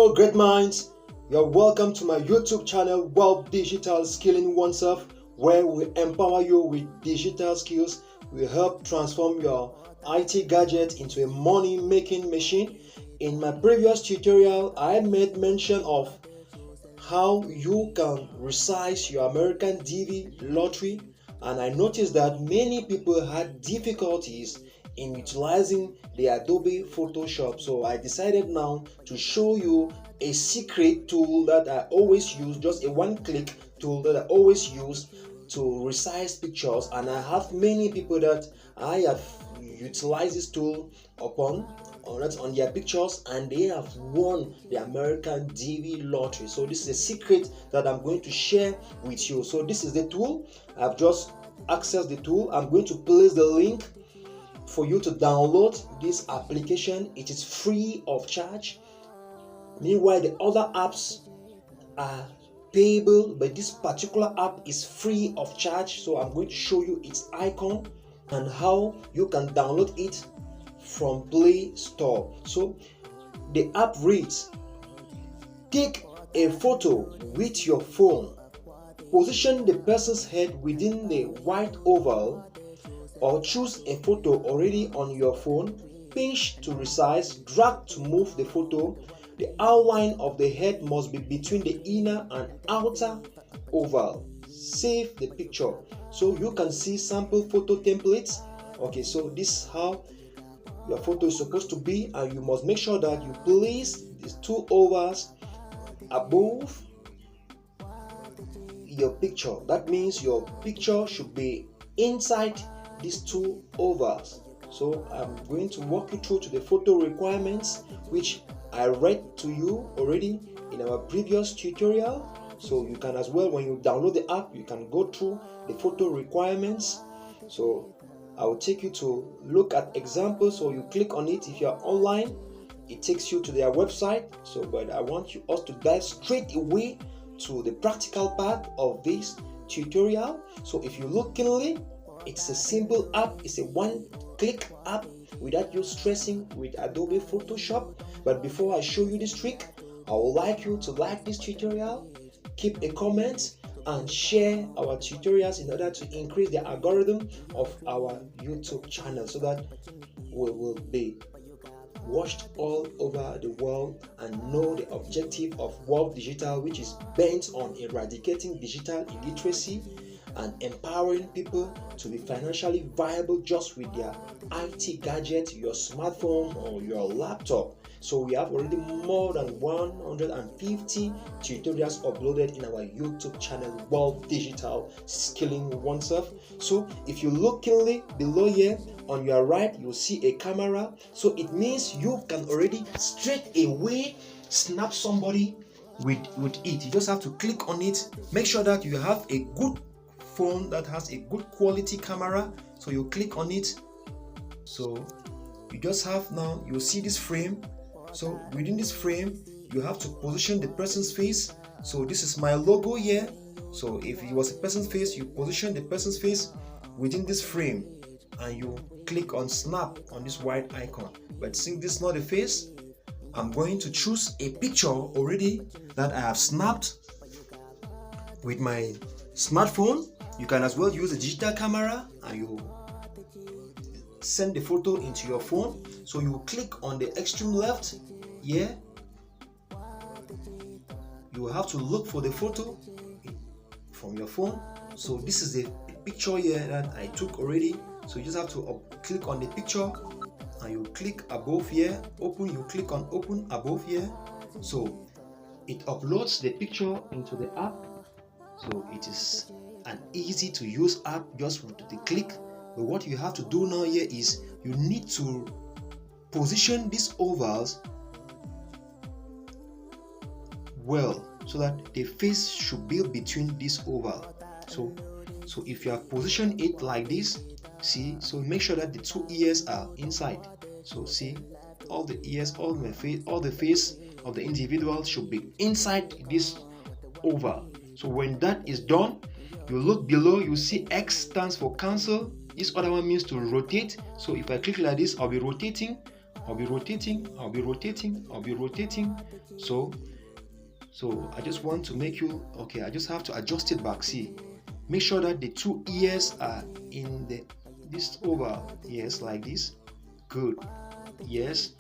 Hello, great minds. You're welcome to my YouTube channel, Wealth Digital Skilling Oneself, where we empower you with digital skills. We help transform your IT gadget into a money-making machine. In my previous tutorial, I made mention of how you can resize your American DV lottery, and I noticed that many people had difficulties in utilizing the Adobe Photoshop. So I decided now to show you a secret tool that I always use, just a one-click tool that I always use to resize pictures, and I have many people that I have utilized this tool upon on their pictures, and they have won the American DV lottery. So this is a secret that I'm going to share with you. So this is the tool. I've just accessed the tool. I'm going to place the link for you to download this application. It is free of charge. Meanwhile, the other apps are payable, but this particular app is free of charge. So I'm going to show you its icon and how you can download it from Play Store. So the app reads: take a photo with your phone, position the person's head within the white oval, or choose a photo already on your phone, pinch to resize, drag to move the photo. The outline of the head must be between the inner and outer oval. Save the picture. So you can see sample photo templates. Okay, so this is how your photo is supposed to be, and you must make sure that you place these two ovals above your picture. That means your picture should be inside these two ovals. So I'm going to walk you through to the photo requirements, which I read to you already in our previous tutorial. So you can as well, when you download the app, you can go through the photo requirements. So I will take you to look at examples. So you click on it. If you're online, it takes you to their website. So but I want us to dive straight away to the practical part of this tutorial. So if you look keenly, it's a simple app. It's a one-click app without you stressing with Adobe Photoshop. But before I show you this trick, I would like you to like this tutorial, keep a comment, and share our tutorials in order to increase the algorithm of our YouTube channel, so that we will be watched all over the world and know the objective of Wealth Digital, which is bent on eradicating digital illiteracy and empowering people to be financially viable just with their IT gadget, your smartphone or your laptop. So we have already more than 150 tutorials uploaded in our YouTube channel, Wealth Digital Skilling Oneself. So if you look keenly below here on your right, you'll see a camera. So it means you can already straight away snap somebody with it. You just have to click on it. Make sure that you have a good phone that has a good quality camera. So you click on it. So you just have, now you'll see this frame. So within this frame, you have to position the person's face. So this is my logo here. So if it was a person's face, you position the person's face within this frame and you click on snap on this white icon. But since this is not a face, I'm going to choose a picture already that I have snapped with my smartphone. You can as well use a digital camera and you send the photo into your phone. So you click on the extreme left here. You will have to look for the photo from your phone. So this is the picture here that I took already. So you just have to click on the picture and you click above here, open. You click on open above here. So it uploads the picture into the app. So it is an easy to use app just with the click. But what you have to do now here is you need to position these ovals well, so that the face should be between this oval. So if you have positioned it like this, see, so make sure that the two ears are inside. So see, all the ears, all the face of the individual should be inside this oval. So when that is done, you look below, you see X stands for cancel. This other one means to rotate. So if I click like this, I'll be rotating I'll be rotating. So I just want to make you, okay, I just have to adjust it back. See, make sure that the two ears are in this oval. Yes, like this. Good. Yes.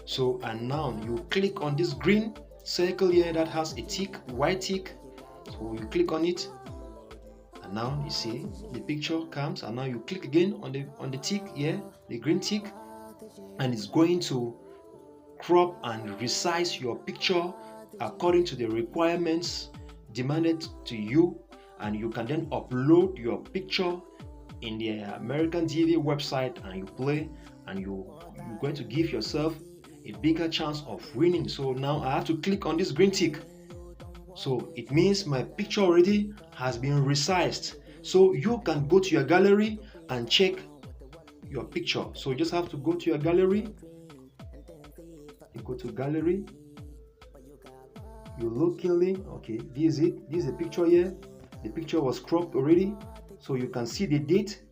So, and now you click on this green circle here that has a tick, white tick. So you click on it, and now you see the picture comes, and now you click again on the tick here, the green tick, and it's going to crop and resize your picture according to the requirements demanded to you, and you can then upload your picture in the American DV website, and you play, and you're going to give yourself a bigger chance of winning. So now I have to click on this green tick, so it means my picture already has been resized. So you can go to your gallery and check your picture. So you just have to go to your gallery. You go to gallery, you look keenly. Okay, this is the picture here. The picture was cropped already, so you can see the date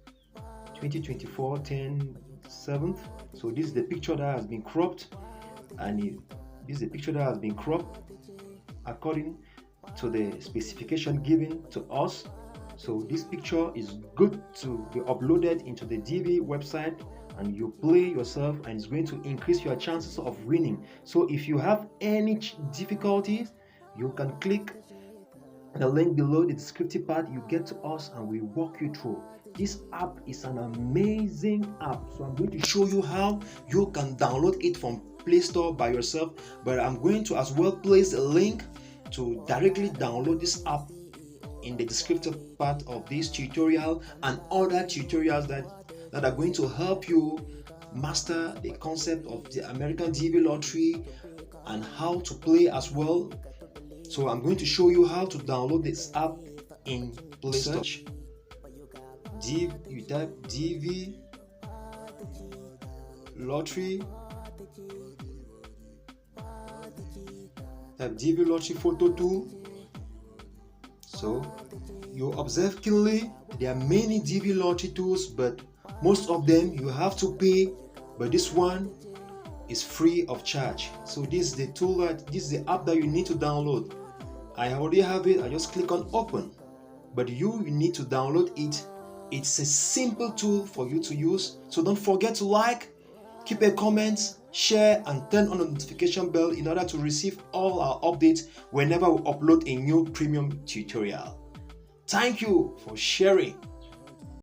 2024 10/7. So this is the picture that has been cropped, and this is the picture that has been cropped according to the specification given to us. So this picture is good to be uploaded into the DV website, and you play yourself, and it's going to increase your chances of winning. So if you have any difficulties, you can click the link below the descriptive part. You get to us and we walk you through. This app is an amazing app, so I'm going to show you how you can download it from Play Store by yourself, but I'm going to as well place a link to directly download this app in the descriptive part of this tutorial, and other tutorials that are going to help you master the concept of the American DV lottery and how to play as well. So I'm going to show you how to download this app in Play Store. You type DV lottery, type DV lottery photo tool. So you observe keenly, there are many DV lottery tools, but most of them you have to pay, but this one is free of charge. So this is the tool, this is the app that you need to download. I already have it. I just click on open, but you need to download it. It's a simple tool for you to use. So don't forget to like, keep a comment, share, and turn on the notification bell in order to receive all our updates whenever we upload a new premium tutorial. Thank you for sharing.